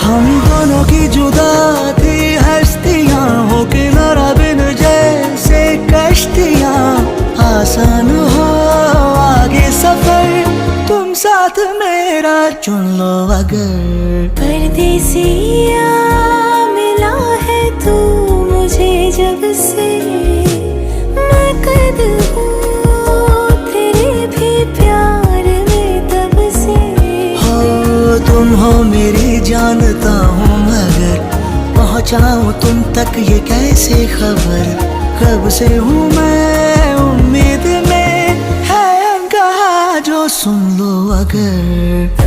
हम दोनों की जुदा थी हस्तियां, हो किनारा बिन जैसे कश्तियां। आसान हो आगे सफर, तुम साथ मेरा चुन लो अगर। परदेसिया मिला है तू मुझे जब से, मैं कैद हूँ तेरे भी प्यार में तब से। हो तुम हो मेरी जानता हूँ मगर, पहुँचाऊँ तुम तक ये कैसे खबर। कब से हूँ मैं उम्मीद में, है अनकहा जो सुन लो अगर।